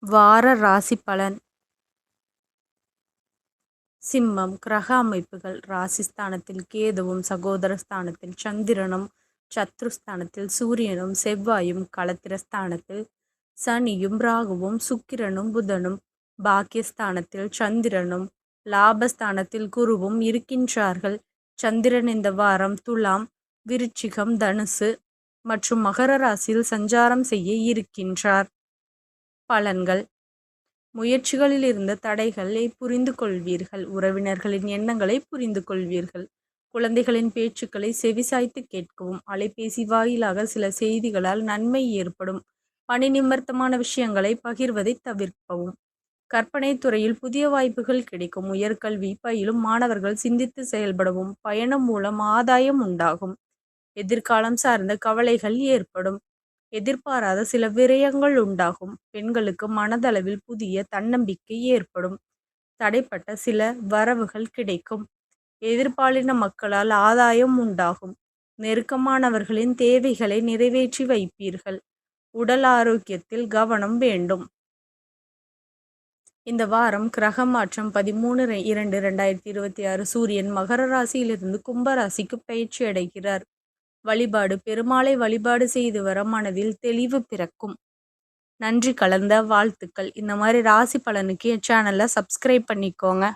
வார ராசி பலன். சிம்மம். கிரக அமைப்புகள். ராசிஸ்தானத்தில் கேதுவும் சகோதர ஸ்தானத்தில் சந்திரனும் சத்ருஸ்தானத்தில் சூரியனும் செவ்வாயும் களத்திரஸ்தானத்தில் சனியும் ராகுவும் சுக்கிரனும் புதனும் பாக்கியஸ்தானத்தில் சந்திரனும் லாபஸ்தானத்தில் குருவும் இருக்கின்றார்கள். சந்திரன் இந்த வாரம் துலாம், விருச்சிகம், தனுசு மற்றும் மகர ராசியில் சஞ்சாரம் செய்ய இருக்கின்றார். பலன்கள். முயற்சிகளில் இருந்த தடைகளை புரிந்து கொள்வீர்கள். உறவினர்களின் எண்ணங்களை புரிந்து கொள்வீர்கள். குழந்தைகளின் பேச்சுக்களை செவிசாய்த்து கேட்கவும். அலைபேசி வாயிலாக சில செய்திகளால் நன்மை ஏற்படும். பணி நிமித்தமான விஷயங்களை பகிர்வதை தவிர்க்கவும். கற்பனை துறையில் புதிய வாய்ப்புகள் கிடைக்கும். உயர்கல்வி பயிலும் மாணவர்கள் சிந்தித்து செயல்படவும். பயணம் மூலம் ஆதாயம் உண்டாகும். எதிர்காலம் சார்ந்த கவலைகள் ஏற்படும். எதிர்பாராத சில விரயங்கள் உண்டாகும். பெண்களுக்கு மனதளவில் புதிய தன்னம்பிக்கை ஏற்படும். தடைப்பட்ட சில வரவுகள் கிடைக்கும். எதிர்பாலின மக்களால் ஆதாயம் உண்டாகும். நெருக்கமானவர்களின் தேவைகளை நிறைவேற்றி வைப்பீர்கள். உடல் ஆரோக்கியத்தில் கவனம் வேண்டும். இந்த வாரம் கிரக மாற்றம் 13/2/2026 சூரியன் மகர ராசியிலிருந்து கும்ப ராசிக்கு பயிற்சி அடைகிறார். வழிபாடு. பெருமாளை வழிபாடு செய்து வர மனதில் தெளிவு பிறக்கும். நன்றி கலந்த வாழ்த்துக்கள். இந்த மாதிரி ராசி பலனுக்கு என் சேனலை சப்ஸ்கிரைப் பண்ணிக்கோங்க.